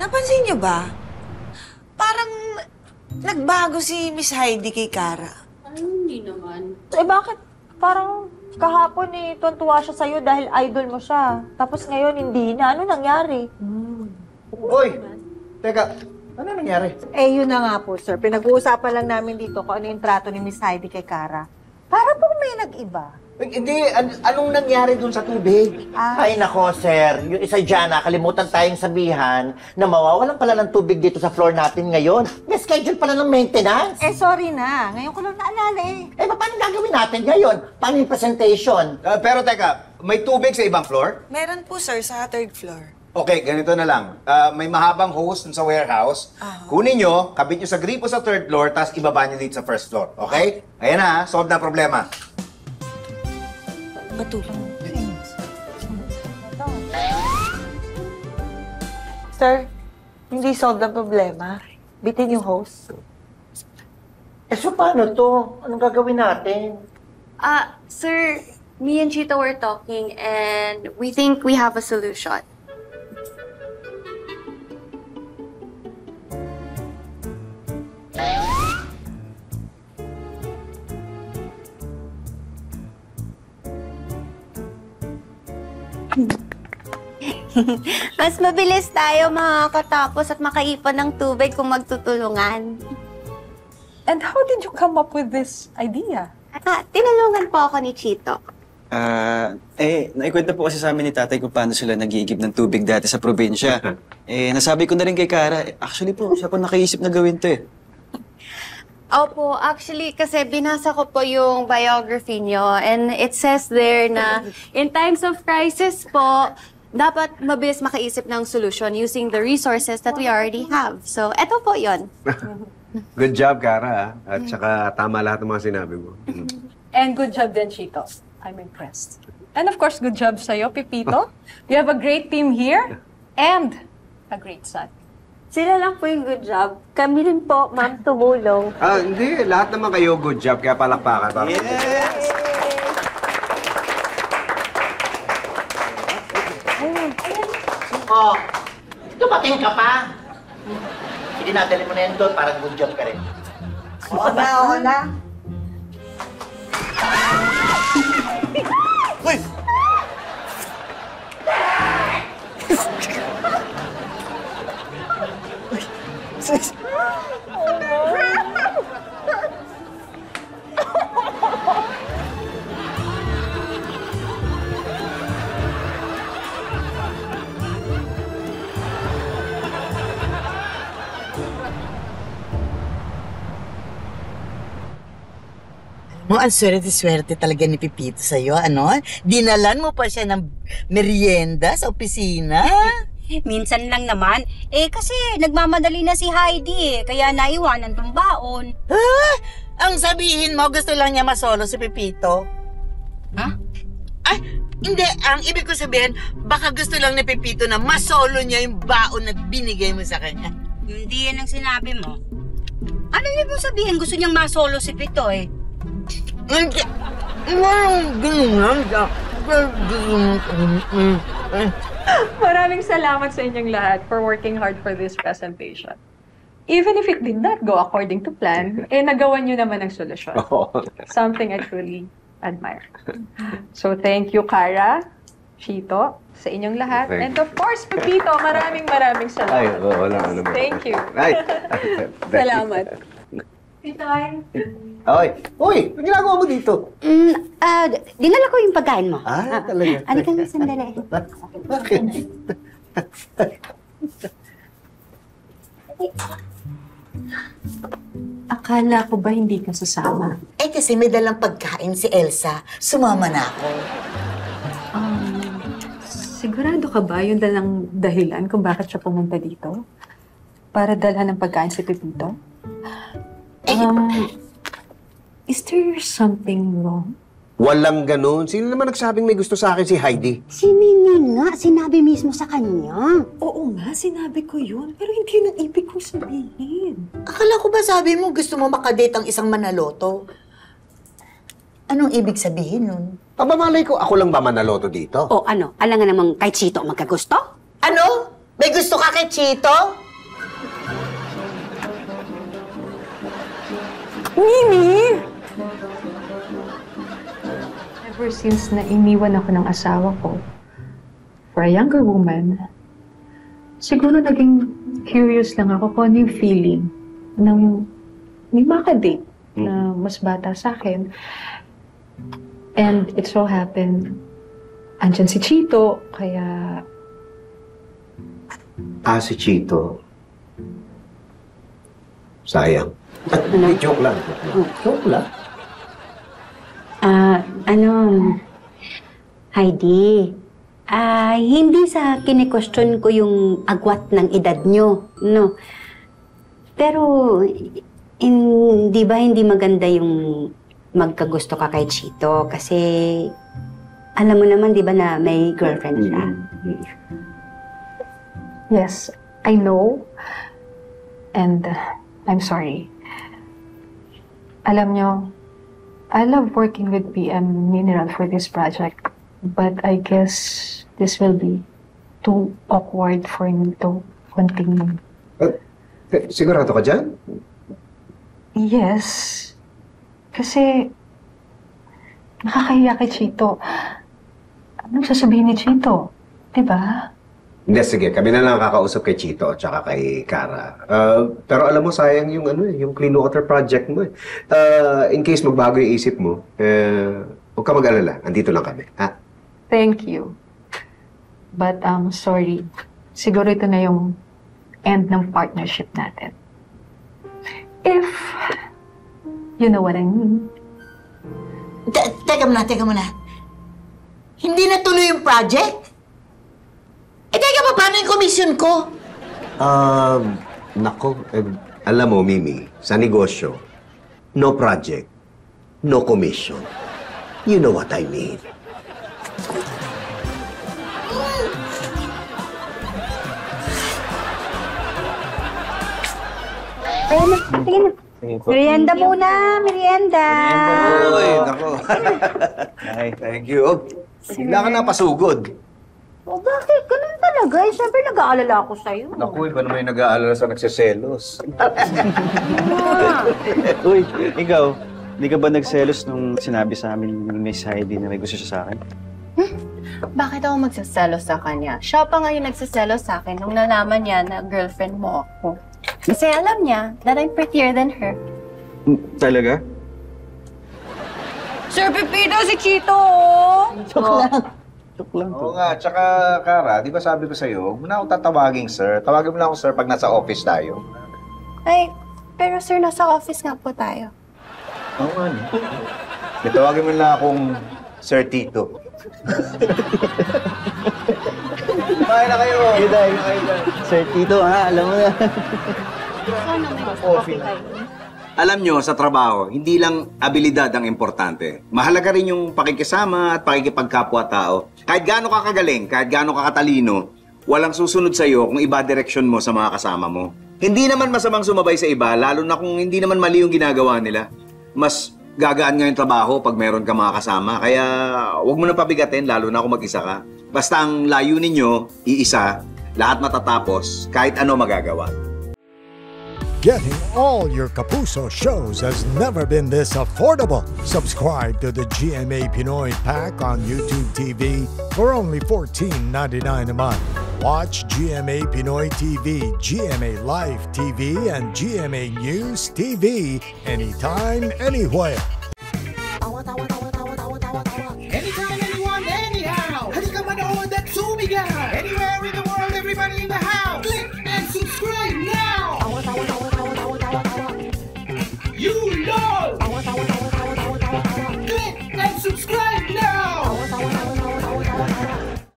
Napansin niyo ba? Parang nagbago si Miss Heidi kay Kara. Ay, hindi naman. Bakit? Parang kahapon tuwan-tuwa siya sa'yo dahil idol mo siya. Tapos ngayon hindi na. Ano nangyari? Uy! Teka, ano nangyari? Yun na nga po, sir. Pinag-uusapan lang namin dito kung ano yung trato ni Miss Heidi kay Kara. Para po may nag-iba. Hindi, anong nangyari dun sa tubig? Ay nako, sir. Yung isa dyan, nakalimutan tayong sabihan na mawawalan pala ng tubig dito sa floor natin ngayon. May schedule pala ng maintenance. Sorry na. Ngayon ko lang naalala Paano gagawin natin ngayon? Paano yung presentation? Pero teka, may tubig sa ibang floor? Meron po, sir, sa third floor. Okay, ganito na lang. May mahabang hose dun sa warehouse. Kunin nyo, kabit nyo sa gripo sa third floor, tapos ibaba nyo dito sa first floor. Okay? Ayan na, solve na problema. Matulong. Sir, hindi solve ang problema. Bitin yung host. So paano to? Anong gagawin natin? Sir, me and Chito were talking and we think we have a solution. Mas mabilis tayo makakatapos at makaipon ng tubig kung magtutulungan. And how did you come up with this idea? Tinulungan po ako ni Chito. Naikwento po kasi sa amin ni tatay kung paano sila nag-iigib ng tubig dati sa probinsya. Nasabi ko na rin kay Kara, actually po, siya po nakaisip na gawin to Opo, actually, kasi binasa ko po yung biography nyo and it says there na in times of crisis po, dapat mabilis makaisip ng solution using the resources that we already have. So, eto po yon. Good job, Kara. At saka tama lahat ng mga sinabi mo. And good job din, Chito. I'm impressed. And of course, good job sa'yo, Pipito. You have a great team here and a great son. Sila lang po yung good job. Kami rin po, ma'am, tumulong. Hindi. Lahat naman kayo good job. Kaya palakpakan. Yes! Oh, dumating ka pa. Sige na, dali mo na yan doon. Parang good job ka rin. Oo na. Uy! Ang swerte-swerte talaga ni Pipito sa'yo, ano? Dinalan mo pa siya ng merienda sa opisina? Minsan lang naman. Kasi nagmamadali na si Heidi kaya naiwanan tong baon. Ang sabihin mo, gusto lang niya masolo si Pipito? Ha? Ay, hindi. Ang ibig ko sabihin, baka gusto lang ni Pipito na masolo niya yung baon na binigay mo sa kanya. Hindi yan ang sinabi mo. Ano ibig mo sabihin? Gusto niyang masolo si Pito Maraming salamat sa inyong lahat for working hard for this presentation. Even if it did not go according to plan, nagawa niyo naman ang solusyon. Something I truly admire. So thank you, Kara, Chito, sa inyong lahat. And of course, Pepito, maraming salamat. Wala naman. Thank you. Salamat. Pitoy. Uy, ano ginagawa mo dito? Dinala ko yung pagkain mo. Talaga? Ano kami sandali? Bakit? Akala ko ba hindi ka sasama? Kasi may dalang pagkain si Elsa. Sumama na ako. Sigurado ka ba yung dalang dahilan kung bakit siya pumunta dito? Para dalhan ng pagkain si Pepito? Is there something wrong? Walang ganun. Sino naman nagsabing may gusto sa akin si Heidi? Si Mimi nga, sinabi mismo sa kanya. Oo nga, sinabi ko yun. Pero hindi yun ang ibig kong sabihin. Akala ko ba sabi mo gusto mo makadate ang isang manaloto? Anong ibig sabihin nun? Malay ko, ako lang ba manaloto dito? O ano, alam nga namang kay Chito ang magkagusto? Ano? May gusto ka kay Chito? Mimi! Ever since na iniwan ako ng asawa ko for a younger woman, siguro naging curious lang ako kung ano yung feeling ng may makadate na mas bata sa akin. And it so happened, andyan si Chito, kaya... Si Chito. Sayang. Joke lang. Joke lang. Heidi, hindi sa kine-question ko yung agwat ng edad nyo, no? Pero, hindi ba hindi maganda yung magkagusto ka kay Chito? Kasi, alam mo naman, di ba na may girlfriend siya? Yes, I know. And I'm sorry. Alam nyo, I love working with PM Mineral for this project. But I guess this will be too awkward for me to continue. Sigurado ka dyan? Yes. Kasi, nakakahiya kay Chito. Anong sasabihin ni Chito? Diba? Hindi, sige. Kami na lang kakausap kay Chito at saka kay Kara. Pero alam mo, sayang yung, yung clean water project mo. In case magbago yung isip mo, huwag ka mag-alala. Andito lang kami. Ha? Thank you. But, sorry. Siguro ito na yung end ng partnership natin. If you know what I mean. Teka muna. Hindi na tuloy yung project? Teka, paano yung commission ko? Nako, alam mo, Mimi, sa negosyo, no project, no commission. You know what I mean. Ayun na, sige na. Merienda muna, merienda. Uy, nako. Ay, thank you. Bigla ka na pasugod. O bakit? Ganun talaga. Eh, siyempre nag-aalala ako sa'yo. Naku, iba naman yung nag-aalala sa nagsiselos. Uy, ikaw, hindi ka ba nagselos nung sinabi sa amin ni Miss Heidi na may gusto siya sa akin? Bakit ako magsaselos sa kanya? Siya pa nga yung nagsaselos sa akin nung nalaman niya na girlfriend mo ako. Kasi alam niya that I'm prettier than her. Talaga? Sir Pepito, si Chito! Joke lang Oo nga, tsaka Kara, di ba sabi ko sa'yo, huwag mo na akong tatawaging sir. Tawagin mo na ako sir pag nasa office tayo. Ay, pero sir, nasa office nga po tayo. Oo nga, no? Tawagin mo na akong Sir Tito. Kumain na kayo! Kayo Sir Tito, ha? Alam mo na. Coffee na. Alam nyo, sa trabaho, hindi lang abilidad ang importante. Mahalaga rin yung pakikisama at pakikipagkapwa-tao. Kahit gaano ka kagaling, kahit gaano ka katalino, walang susunod sa'yo kung iba direksyon mo sa mga kasama mo. Hindi naman masamang sumabay sa iba, lalo na kung hindi naman mali yung ginagawa nila. Mas gagaan nga yung trabaho pag meron ka mga kasama. Kaya huwag mo na pabigatin, lalo na kung mag-isa ka. Basta ang layunin nyo, iisa, lahat matatapos, kahit ano magagawa. Getting all your Kapuso shows has never been this affordable. Subscribe to the GMA Pinoy Pack on YouTube TV for only $14.99 a month. Watch GMA Pinoy TV, GMA Live TV, and GMA News TV anytime, anywhere.